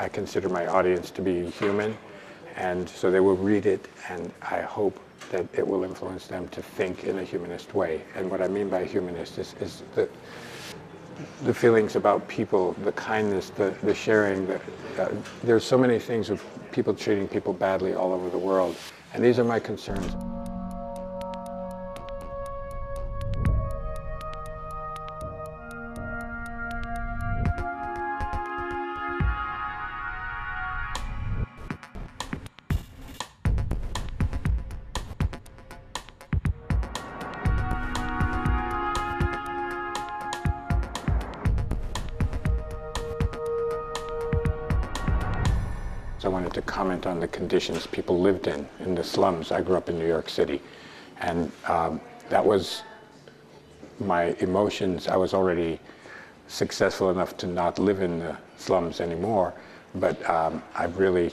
I consider my audience to be human, and so they will read it, and I hope that it will influence them to think in a humanist way. And what I mean by humanist is the feelings about people, the kindness, the sharing. There's so many things of people treating people badly all over the world, and these are my concerns. I wanted to comment on the conditions people lived in the slums. I grew up in New York City, and that was my emotions. I was already successful enough to not live in the slums anymore, but I really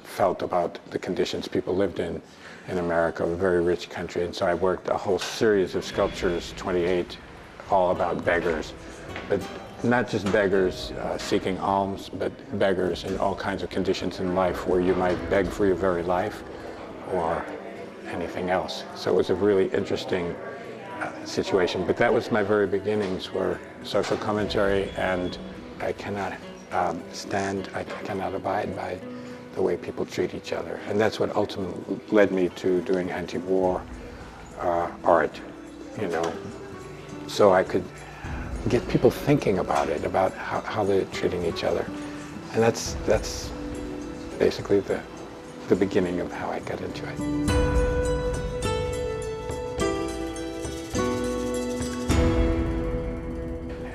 felt about the conditions people lived in America, a very rich country. And so I worked a whole series of sculptures, 28, all about beggars. But not just beggars seeking alms, but beggars in all kinds of conditions in life where you might beg for your very life or anything else. So it was a really interesting situation. But that was my very beginnings, were social commentary, and I cannot I cannot abide by the way people treat each other. And that's what ultimately led me to doing anti-war art, you know, so I could get people thinking about it, about how they're treating each other. And that's basically the beginning of how I got into it.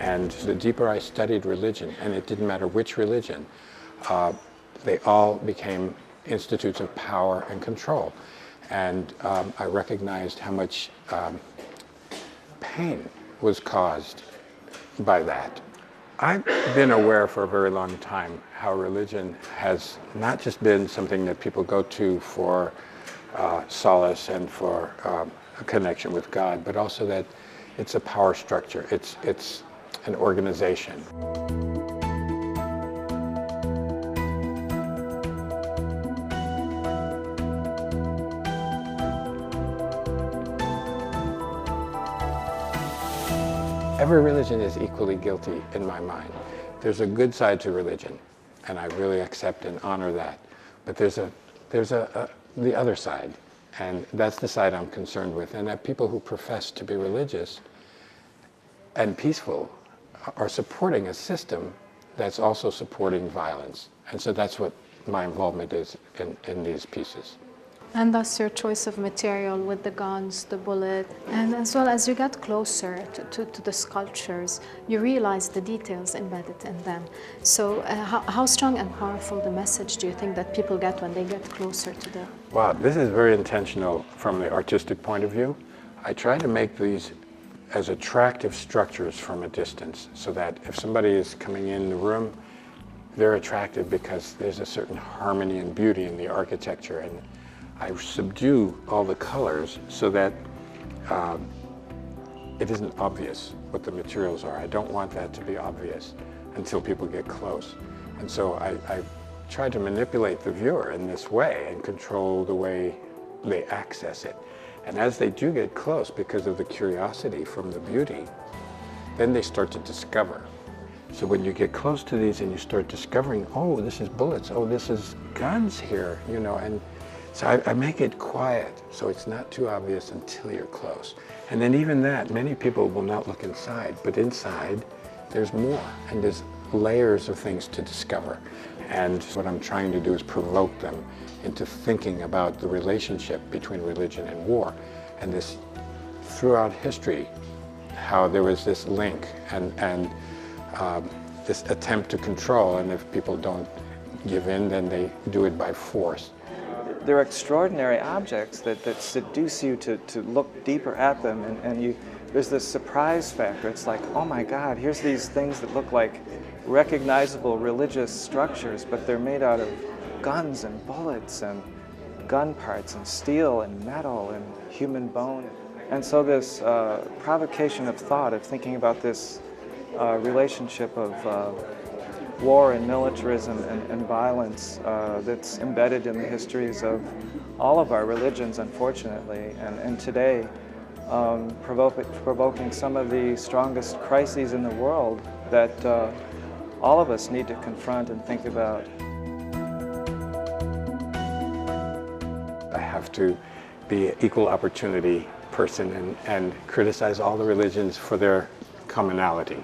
And the deeper I studied religion, and it didn't matter which religion, they all became institutes of power and control. And I recognized how much pain was caused by that. I've been aware for a very long time how religion has not just been something that people go to for solace and for a connection with God, but also that it's a power structure. It's an organization. Every religion is equally guilty in my mind. There's a good side to religion, and I really accept and honor that. But there's the other side, and that's the side I'm concerned with. And that people who profess to be religious and peaceful are supporting a system that's also supporting violence. And so that's what my involvement is in these pieces. And thus your choice of material with the guns, the bullet, and as well as you get closer to the sculptures, you realize the details embedded in them. So how strong and powerful the message do you think that people get when they get closer to them? Wow, this is very intentional from the artistic point of view. I try to make these as attractive structures from a distance, so that if somebody is coming in the room, they're attractive because there's a certain harmony and beauty in the architecture. And I subdue all the colors so that it isn't obvious what the materials are. I don't want that to be obvious until people get close. And so I try to manipulate the viewer in this way and control the way they access it. And as they do get close, because of the curiosity from the beauty, then they start to discover. So when you get close to these and you start discovering, oh, this is bullets, oh, this is guns here, you know, and so I make it quiet, so it's not too obvious until you're close. And then even that, many people will not look inside, but inside there's more, and there's layers of things to discover. And what I'm trying to do is provoke them into thinking about the relationship between religion and war. And this, throughout history, how there was this link and this attempt to control, and if people don't give in, then they do it by force. They're extraordinary objects that seduce you to look deeper at them, and there's this surprise factor. It's like, oh my God, here's these things that look like recognizable religious structures, but they're made out of guns and bullets and gun parts and steel and metal and human bone. And so this provocation of thought, of thinking about this relationship of war and militarism and violence that's embedded in the histories of all of our religions, unfortunately, and today provoking some of the strongest crises in the world that all of us need to confront and think about. I have to be an equal opportunity person and criticize all the religions for their commonality.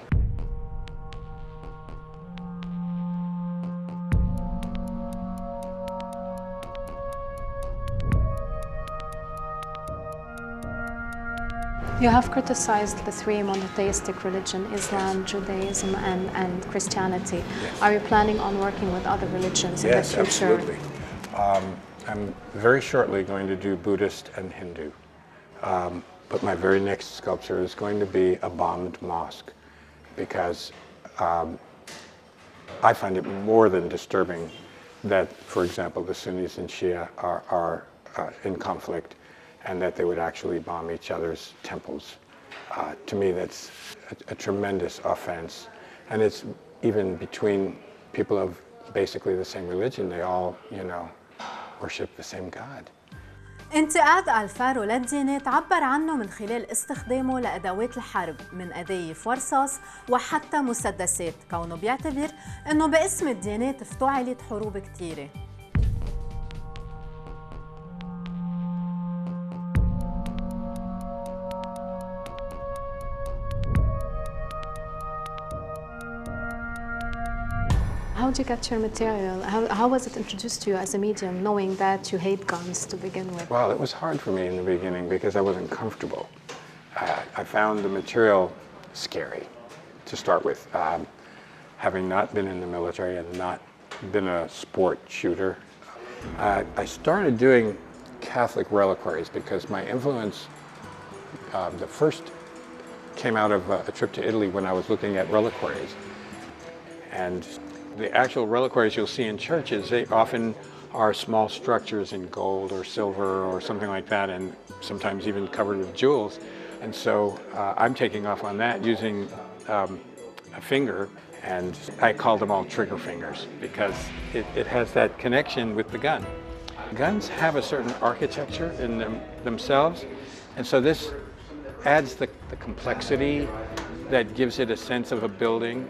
You have criticized the three monotheistic religions, Islam, Judaism, and Christianity. Yes. Are you planning on working with other religions in the future? Yes, absolutely. I'm very shortly going to do Buddhist and Hindu. But my very next sculpture is going to be a bombed mosque, because I find it more than disturbing that, for example, the Sunnis and Shia are in conflict, and that they would actually bomb each other's temples. To me, that's a tremendous offense. And it's even between people of basically the same religion. They all, worship the same God. انتقاد الفارو للديانات عبر عنه من خلال استخدامه لأدوات الحرب من قذايف ورصاص وحتى مسدسات، كونه بيعتبر أنه باسم الديانات افتعلت حروب كتيرة. How did you get your material? How was it introduced to you as a medium, knowing that you hate guns to begin with? Well, it was hard for me in the beginning because I wasn't comfortable. I found the material scary to start with. Having not been in the military and not been a sport shooter, I started doing Catholic reliquaries because my influence, the first came out of a trip to Italy when I was looking at reliquaries. And the actual reliquaries you'll see in churches, they often are small structures in gold or silver or something like that, and sometimes even covered with jewels. And so I'm taking off on that using a finger, and I call them all trigger fingers because it has that connection with the gun. Guns have a certain architecture in themselves, and so this adds the complexity that gives it a sense of a building.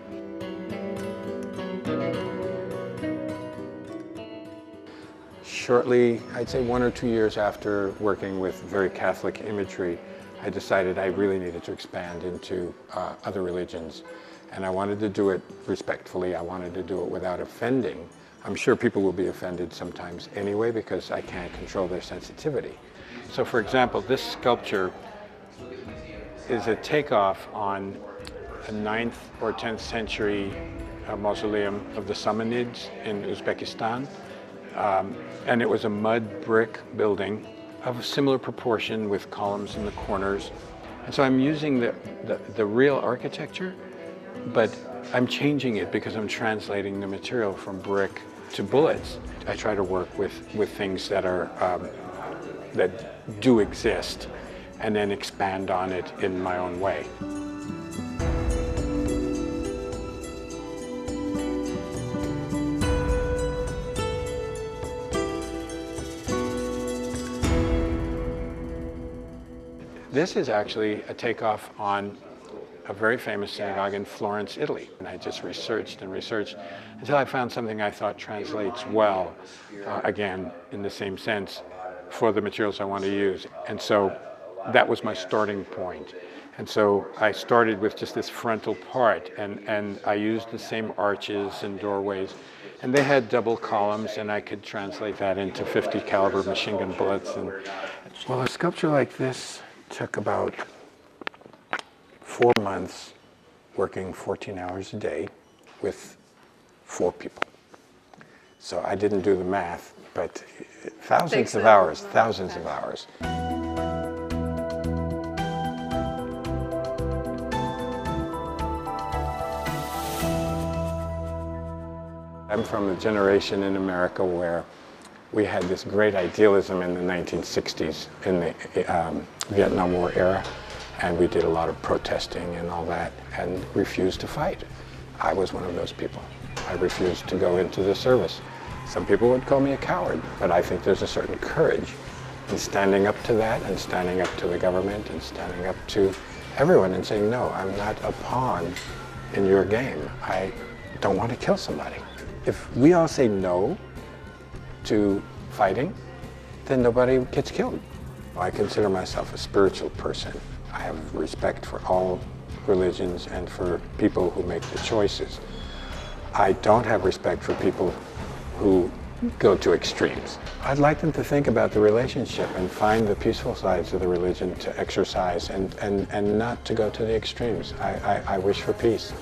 Shortly, I'd say 1 or 2 years after working with very Catholic imagery, I decided I really needed to expand into other religions. And I wanted to do it respectfully. I wanted to do it without offending. I'm sure people will be offended sometimes anyway because I can't control their sensitivity. So for example, this sculpture is a takeoff on a 9th or 10th century mausoleum of the Samanids in Uzbekistan. And it was a mud brick building of a similar proportion with columns in the corners. And so I'm using the real architecture, but I'm changing it because I'm translating the material from brick to bullets. I try to work with things that are that do exist and then expand on it in my own way. This is actually a takeoff on a very famous synagogue in Florence, Italy. And I just researched and researched until I found something I thought translates well, again, in the same sense, for the materials I want to use. And so that was my starting point. And so I started with just this frontal part, and I used the same arches and doorways. And they had double columns, and I could translate that into 50 caliber machine gun bullets. And well, a sculpture like this took about 4 months, working 14 hours a day with 4 people. So I didn't do the math, but thousands of hours. I'm from a generation in America where we had this great idealism in the 1960s, in the Vietnam War era, and we did a lot of protesting and all that, and refused to fight. I was one of those people. I refused to go into the service. Some people would call me a coward, but I think there's a certain courage in standing up to that and standing up to the government and standing up to everyone and saying, no, I'm not a pawn in your game. I don't want to kill somebody. If we all say no to fighting, then nobody gets killed. I consider myself a spiritual person. I have respect for all religions and for people who make the choices. I don't have respect for people who go to extremes. I'd like them to think about the relationship and find the peaceful sides of the religion to exercise and not to go to the extremes. I wish for peace.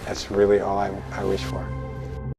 That's really all I wish for.